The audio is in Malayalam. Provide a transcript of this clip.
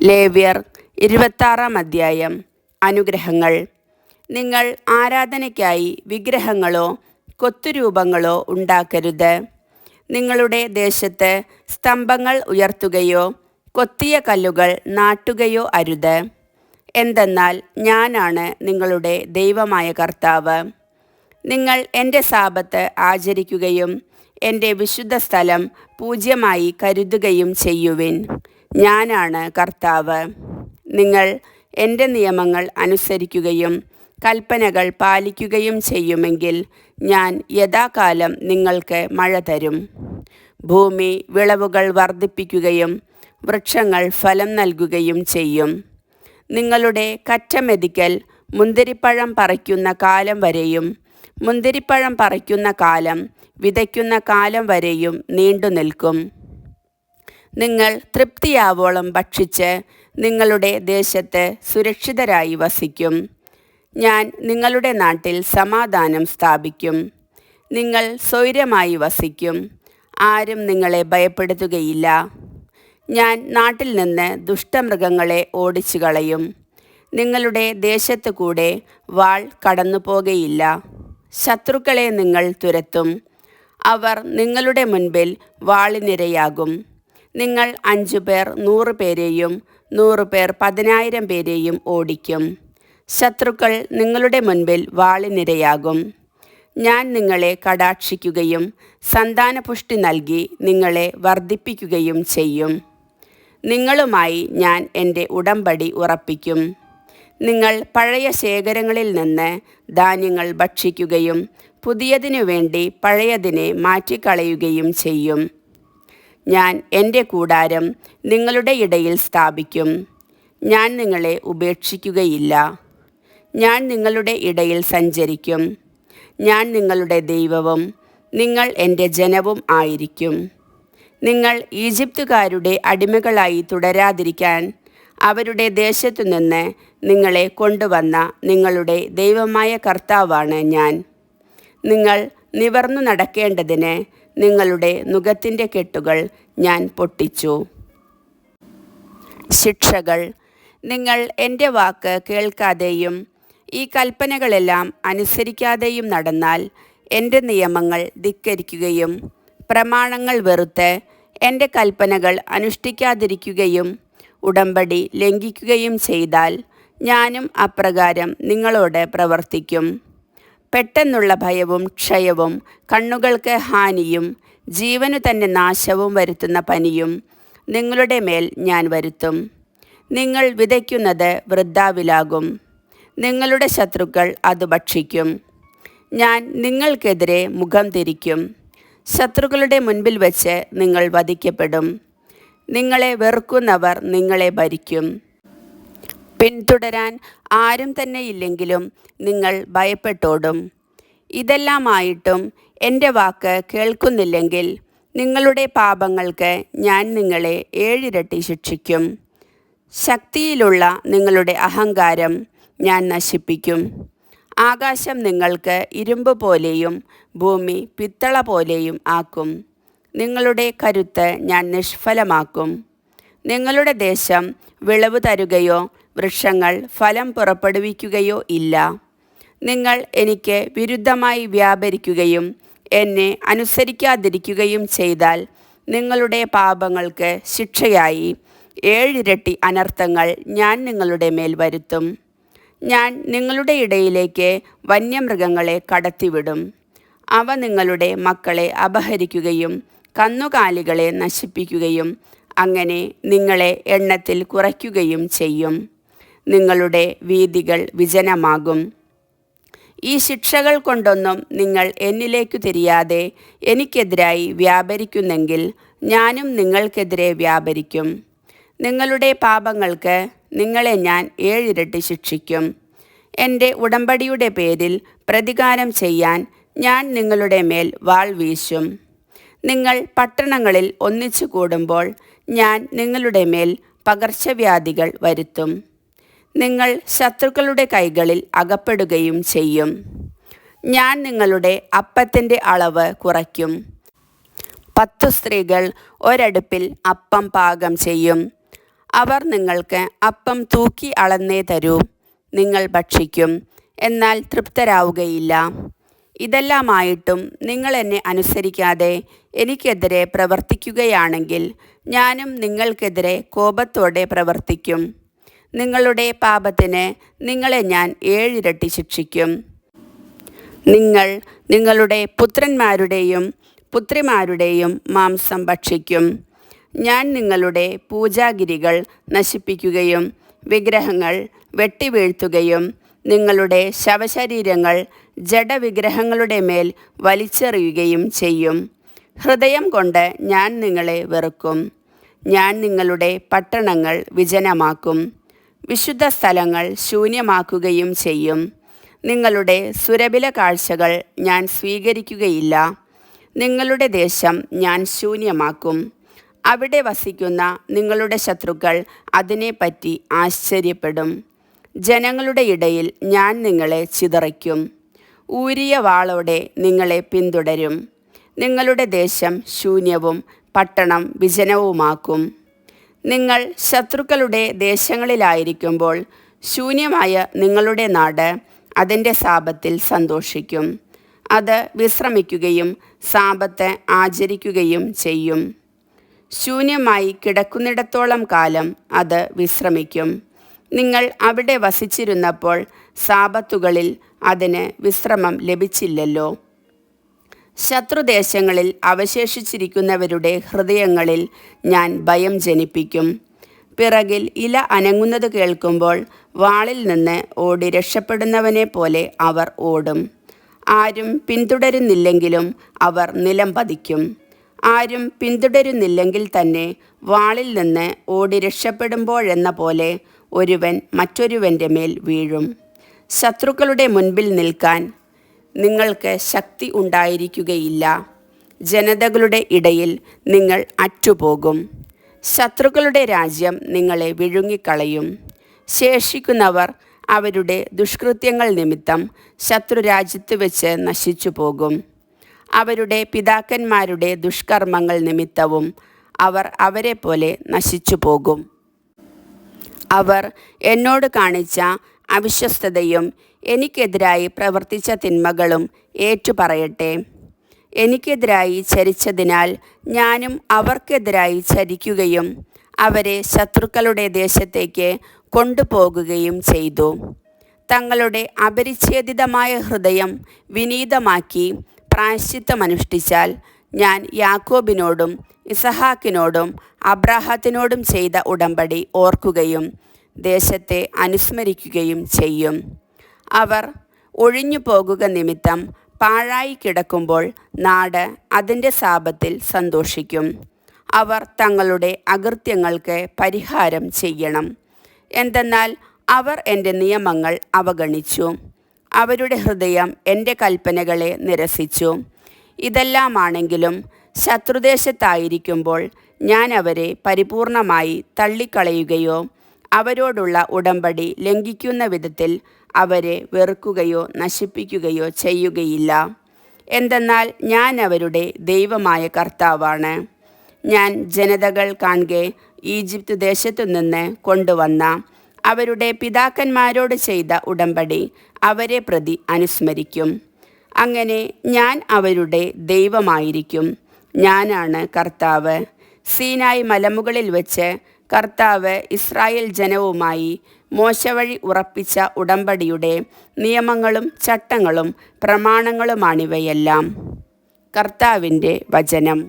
ലേവ്യർ 26-ാം അധ്യായം. അനുഗ്രഹങ്ങൾ. നിങ്ങൾ ആരാധനയ്ക്കായി വിഗ്രഹങ്ങളോ കൊത്തുരൂപങ്ങളോ ഉണ്ടാക്കരുത്. നിങ്ങളുടെ ദേശത്ത് സ്തംഭങ്ങൾ ഉയർത്തുകയോ കൊത്തിയ കല്ലുകൾ നാട്ടുകയോ അരുത്. എന്തെന്നാൽ ഞാനാണ് നിങ്ങളുടെ ദൈവമായ കർത്താവ്. നിങ്ങൾ എൻ്റെ സാബത്ത് ആചരിക്കുകയും എൻ്റെ വിശുദ്ധ സ്ഥലം പൂജ്യമായി കരുതുകയും ചെയ്യുവിൻ. ഞാനാണ് കർത്താവ്. നിങ്ങൾ എൻ്റെ നിയമങ്ങൾ അനുസരിക്കുകയും കൽപ്പനകൾ പാലിക്കുകയും ചെയ്യുമെങ്കിൽ ഞാൻ യഥാകാലം നിങ്ങൾക്ക് മഴ തരും. ഭൂമി വിളവുകൾ വർദ്ധിപ്പിക്കുകയും വൃക്ഷങ്ങൾ ഫലം നൽകുകയും ചെയ്യും. നിങ്ങളുടെ കറ്റ മെതിക്കൽ മുന്തിരിപ്പഴം പറിക്കുന്ന കാലം വരെയും മുന്തിരിപ്പഴം പറിക്കുന്ന കാലം വിതയ്ക്കുന്ന കാലം വരെയും നീണ്ടു നിൽക്കും. നിങ്ങൾ തൃപ്തിയാവോളം ഭക്ഷിച്ച് നിങ്ങളുടെ ദേശത്ത് സുരക്ഷിതരായി വസിക്കും. ഞാൻ നിങ്ങളുടെ നാട്ടിൽ സമാധാനം സ്ഥാപിക്കും. നിങ്ങൾ സ്വൈരമായി വസിക്കും. ആരും നിങ്ങളെ ഭയപ്പെടുത്തുകയില്ല. ഞാൻ നാട്ടിൽ നിന്ന് ദുഷ്ടമൃഗങ്ങളെ ഓടിച്ചു കളയും. നിങ്ങളുടെ ദേശത്തു കൂടെ വാൾ കടന്നു പോകയില്ല. ശത്രുക്കളെ നിങ്ങൾ തുരത്തും. അവർ നിങ്ങളുടെ മുൻപിൽ വാളിനിരയാകും. നിങ്ങൾ 5 പേർ 100 പേരെയും 100 പേർ 10,000 പേരെയും ഓടിക്കും. ശത്രുക്കൾ നിങ്ങളുടെ മുൻപിൽ വാളിനിരയാകും. ഞാൻ നിങ്ങളെ കടാക്ഷിക്കുകയും സന്താനപുഷ്ടി നൽകി നിങ്ങളെ വർദ്ധിപ്പിക്കുകയും ചെയ്യും. നിങ്ങളുമായി ഞാൻ എൻ്റെ ഉടമ്പടി ഉറപ്പിക്കും. നിങ്ങൾ പഴയ ശേഖരങ്ങളിൽ നിന്ന് ധാന്യങ്ങൾ ഭക്ഷിക്കുകയും പുതിയതിനു വേണ്ടി പഴയതിനെ മാറ്റിക്കളയുകയും ചെയ്യും. ഞാൻ എൻ്റെ കൂടാരം നിങ്ങളുടെ ഇടയിൽ സ്ഥാപിക്കും. ഞാൻ നിങ്ങളെ ഉപേക്ഷിക്കുകയില്ല. ഞാൻ നിങ്ങളുടെ ഇടയിൽ സഞ്ചരിക്കും. ഞാൻ നിങ്ങളുടെ ദൈവവും നിങ്ങൾ എൻ്റെ ജനവും ആയിരിക്കും. നിങ്ങൾ ഈജിപ്തുകാരുടെ അടിമകളായി തുടരാതിരിക്കാൻ അവരുടെ ദേശത്തു നിന്ന് നിങ്ങളെ കൊണ്ടുവന്ന നിങ്ങളുടെ ദൈവമായ കർത്താവാണ് ഞാൻ. നിങ്ങൾ നിവർന്നു നടക്കേണ്ടതിന് നിങ്ങളുടെ നുകത്തിൻ്റെ കെട്ടുകൾ ഞാൻ പൊട്ടിച്ചു. ശിക്ഷകൾ. നിങ്ങൾ എൻ്റെ വാക്ക് കേൾക്കാതെയും ഈ കൽപ്പനകളെല്ലാം അനുസരിക്കാതെയും നടന്നാൽ, എൻ്റെ നിയമങ്ങൾ ധിക്കരിക്കുകയും പ്രമാണങ്ങൾ വെറുത്ത് എൻ്റെ കൽപ്പനകൾ അനുഷ്ഠിക്കാതിരിക്കുകയും ഉടമ്പടി ലംഘിക്കുകയും ചെയ്താൽ ഞാനും അപ്രകാരം നിങ്ങളോട് പ്രവർത്തിക്കും. പെട്ടെന്നുള്ള ഭയവും ക്ഷയവും കണ്ണുകൾക്ക് ഹാനിയും ജീവനു തന്നെ നാശവും വരുത്തുന്ന പനിയും നിങ്ങളുടെ മേൽ ഞാൻ വരുത്തും. നിങ്ങൾ വിതയ്ക്കുന്നത് വൃഥാവിലാകും. നിങ്ങളുടെ ശത്രുക്കൾ അത് ഭക്ഷിക്കും. ഞാൻ നിങ്ങൾക്കെതിരെ മുഖം തിരിക്കും. ശത്രുക്കളുടെ മുൻപിൽ വെച്ച് നിങ്ങൾ വധിക്കപ്പെടും. നിങ്ങളെ വെറുക്കുന്നവർ നിങ്ങളെ ഭരിക്കും. പിന്തുടരാൻ ആരും തന്നെ ഇല്ലെങ്കിലും നിങ്ങൾ ഭയപ്പെട്ടോടും. ഇതെല്ലാമായിട്ടും എൻ്റെ വാക്ക് കേൾക്കുന്നില്ലെങ്കിൽ നിങ്ങളുടെ പാപങ്ങൾക്ക് ഞാൻ നിങ്ങളെ 7 ഇരട്ടി ശിക്ഷിക്കും. ശക്തിയിലുള്ള നിങ്ങളുടെ അഹങ്കാരം ഞാൻ നശിപ്പിക്കും. ആകാശം നിങ്ങൾക്ക് ഇരുമ്പ് പോലെയും ഭൂമി പിത്തള പോലെയും ആക്കും. നിങ്ങളുടെ കരുത്ത് ഞാൻ നിഷ്ഫലമാക്കും. നിങ്ങളുടെ ദേശം വിളവ് തരുകയോ വൃക്ഷങ്ങൾ ഫലം പുറപ്പെടുവിക്കുകയോ ഇല്ല. നിങ്ങൾ എനിക്ക് വിരുദ്ധമായി വ്യാപരിക്കുകയും എന്നെ അനുസരിക്കാതിരിക്കുകയും ചെയ്താൽ നിങ്ങളുടെ പാപങ്ങൾക്ക് ശിക്ഷയായി 7 ഇരട്ടി അനർത്ഥങ്ങൾ ഞാൻ നിങ്ങളുടെ മേൽ വരുത്തും. ഞാൻ നിങ്ങളുടെ ഇടയിലേക്ക് വന്യമൃഗങ്ങളെ കടത്തിവിടും. അവ നിങ്ങളുടെ മക്കളെ അപഹരിക്കുകയും കന്നുകാലികളെ നശിപ്പിക്കുകയും അങ്ങനെ നിങ്ങളെ എണ്ണത്തിൽ കുറയ്ക്കുകയും ചെയ്യും. നിങ്ങളുടെ വീഥികൾ വിജനമാകും. ഈ ശിക്ഷകൾ കൊണ്ടൊന്നും നിങ്ങൾ എന്നിലേക്കു തിരിയാതെ എനിക്കെതിരായി വ്യാപരിക്കുന്നെങ്കിൽ ഞാനും നിങ്ങൾക്കെതിരെ വ്യാപരിക്കും. നിങ്ങളുടെ പാപങ്ങൾക്ക് നിങ്ങളെ ഞാൻ 7 ഇരട്ടി ശിക്ഷിക്കും. എൻ്റെ ഉടമ്പടിയുടെ പേരിൽ പ്രതികാരം ചെയ്യാൻ ഞാൻ നിങ്ങളുടെ മേൽ വാൾ വീശും. നിങ്ങൾ പട്ടണങ്ങളിൽ ഒന്നിച്ചു കൂടുമ്പോൾ ഞാൻ നിങ്ങളുടെ മേൽ പകർച്ചവ്യാധികൾ വരുത്തും. നിങ്ങൾ ശത്രുക്കളുടെ കൈകളിൽ അകപ്പെടുകയും ചെയ്യും. ഞാൻ നിങ്ങളുടെ അപ്പത്തിൻ്റെ അളവ് കുറയ്ക്കും. 10 സ്ത്രീകൾ ഒരടുപ്പിൽ അപ്പം പാകം ചെയ്യും. അവർ നിങ്ങൾക്ക് അപ്പം തൂക്കി അളന്നേ തരൂ. നിങ്ങൾ ഭക്ഷിക്കും, എന്നാൽ തൃപ്തരാവുകയില്ല. ഇതെല്ലാമായിട്ടും നിങ്ങൾ എന്നെ അനുസരിക്കാതെ എനിക്കെതിരെ പ്രവർത്തിക്കുകയാണെങ്കിൽ ഞാനും നിങ്ങൾക്കെതിരെ കോപത്തോടെ പ്രവർത്തിക്കും. നിങ്ങളുടെ പാപത്തിന് നിങ്ങളെ ഞാൻ 7 ഇരട്ടി ശിക്ഷിക്കും. നിങ്ങൾ നിങ്ങളുടെ പുത്രന്മാരുടെയും പുത്രിമാരുടെയും മാംസം ഭക്ഷിക്കും. ഞാൻ നിങ്ങളുടെ പൂജാഗിരികൾ നശിപ്പിക്കുകയും വിഗ്രഹങ്ങൾ വെട്ടിവീഴ്ത്തുകയും നിങ്ങളുടെ ശവശരീരങ്ങൾ ജഡവിഗ്രഹങ്ങളുടെ മേൽ വലിച്ചെറിയുകയും ചെയ്യും. ഹൃദയം കൊണ്ട് ഞാൻ നിങ്ങളെ വെറുക്കും. ഞാൻ നിങ്ങളുടെ പട്ടണങ്ങൾ വിജനമാക്കും, വിശുദ്ധ സ്ഥലങ്ങൾ ശൂന്യമാക്കുകയും ചെയ്യും. നിങ്ങളുടെ സുരഭില കാഴ്ചകൾ ഞാൻ സ്വീകരിക്കുകയില്ല. നിങ്ങളുടെ ദേശം ഞാൻ ശൂന്യമാക്കും. അവിടെ വസിക്കുന്ന നിങ്ങളുടെ ശത്രുക്കൾ അതിനെപ്പറ്റി ആശ്ചര്യപ്പെടും. ജനങ്ങളുടെ ഇടയിൽ ഞാൻ നിങ്ങളെ ചിതറിക്കും. ഊരിയ വാളോടെ നിങ്ങളെ പിന്തുടരും. നിങ്ങളുടെ ദേശം ശൂന്യവും പട്ടണം വിജനവുമാക്കും. നിങ്ങൾ ശത്രുക്കളുടെ ദേശങ്ങളിലായിരിക്കുമ്പോൾ ശൂന്യമായ നിങ്ങളുടെ നാട് അതിൻ്റെ സാപത്തിൽ സന്തോഷിക്കും. അത് വിശ്രമിക്കുകയും സാപത്ത് ആചരിക്കുകയും ചെയ്യും. ശൂന്യമായി കിടക്കുന്നിടത്തോളം കാലം അത് വിശ്രമിക്കും. നിങ്ങൾ അവിടെ വസിച്ചിരുന്നപ്പോൾ സാപത്തുകളിൽ അതിന് വിശ്രമം ലഭിച്ചില്ലല്ലോ. ശത്രുദേശങ്ങളിൽ അവശേഷിച്ചിരിക്കുന്നവരുടെ ഹൃദയങ്ങളിൽ ഞാൻ ഭയം ജനിപ്പിക്കും. പിറകിൽ ഇല അനങ്ങുന്നത് കേൾക്കുമ്പോൾ വാളിൽ നിന്ന് ഓടി രക്ഷപ്പെടുന്നവനെ പോലെ അവർ ഓടും. ആരും പിന്തുടരുന്നില്ലെങ്കിലും അവർ നിലം പതിക്കും. ആരും പിന്തുടരുന്നില്ലെങ്കിൽ തന്നെ വാളിൽ നിന്ന് ഓടി രക്ഷപ്പെടുമ്പോഴെന്ന പോലെ ഒരുവൻ മറ്റൊരുവൻ്റെ മേൽ വീഴും. ശത്രുക്കളുടെ മുൻപിൽ നിൽക്കാൻ നിങ്ങൾക്ക് ശക്തി ഉണ്ടായിരിക്കുകയില്ല. ജനതകളുടെ ഇടയിൽ നിങ്ങൾ അറ്റുപോകും. ശത്രുക്കളുടെ രാജ്യം നിങ്ങളെ വിഴുങ്ങിക്കളയും. ശേഷിക്കുന്നവർ അവരുടെ ദുഷ്കൃത്യങ്ങൾ നിമിത്തം ശത്രുരാജ്യത്ത് വെച്ച് നശിച്ചു പോകും. അവരുടെ പിതാക്കന്മാരുടെ ദുഷ്കർമ്മങ്ങൾ നിമിത്തവും അവർ അവരെ പോലെ നശിച്ചു പോകും. അവർ എന്നോട് കാണിച്ച അവിശ്വസ്തതയും എനിക്കെതിരായി പ്രവർത്തിച്ച തിന്മകളും ഏറ്റുപറയട്ടെ. എനിക്കെതിരായി ചരിച്ചതിനാൽ ഞാനും അവർക്കെതിരായി ചരിക്കുകയും അവരെ ശത്രുക്കളുടെ ദേശത്തേക്ക് കൊണ്ടുപോകുകയും ചെയ്തു. തങ്ങളുടെ അപരിച്ഛേദിതമായ ഹൃദയം വിനീതമാക്കി പ്രായശ്ചിത്തമനുഷ്ഠിച്ചാൽ ഞാൻ യാക്കോബിനോടും ഇസഹാക്കിനോടും അബ്രാഹത്തിനോടും ചെയ്ത ഉടമ്പടി ഓർക്കുകയും ദേശത്തെ അനുസ്മരിക്കുകയും ചെയ്യും. അവർ ഒഴിഞ്ഞു പോകുക നിമിത്തം പാഴായി കിടക്കുമ്പോൾ നാട് അതിൻ്റെ സാപത്തിൽ സന്തോഷിക്കും. അവർ തങ്ങളുടെ അകൃത്യങ്ങൾക്ക് പരിഹാരം ചെയ്യണം. എന്തെന്നാൽ അവർ എൻ്റെ നിയമങ്ങൾ അവഗണിച്ചു. അവരുടെ ഹൃദയം എൻ്റെ കൽപ്പനകളെ നിരസിച്ചു. ഇതെല്ലാമാണെങ്കിലും ശത്രുദേശത്തായിരിക്കുമ്പോൾ ഞാൻ അവരെ പരിപൂർണമായി തള്ളിക്കളയുകയോ അവരോടുള്ള ഉടമ്പടി ലംഘിക്കുന്ന വിധത്തിൽ അവരെ വെറുക്കുകയോ നശിപ്പിക്കുകയോ ചെയ്യുകയില്ല. എന്തെന്നാൽ ഞാൻ അവരുടെ ദൈവമായ കർത്താവാണ്. ഞാൻ ജനതകൾ കാൺകെ ഈജിപ്ത് ദേശത്തു നിന്ന് കൊണ്ടുവന്ന അവരുടെ പിതാക്കന്മാരോട് ചെയ്ത ഉടമ്പടി അവരെ പ്രതി അനുസ്മരിക്കും. അങ്ങനെ ഞാൻ അവരുടെ ദൈവമായിരിക്കും. ഞാനാണ് കർത്താവ്. സീനായി മലമുകളിൽ വെച്ച് കർത്താവ് ഇസ്രായേൽ ജനവുമായി മോശ വഴി ഉറപ്പിച്ച ഉടമ്പടിയുടെ നിയമങ്ങളും ചട്ടങ്ങളും പ്രമാണങ്ങളുമാണിവയെല്ലാം. കർത്താവിൻ്റെ വചനം.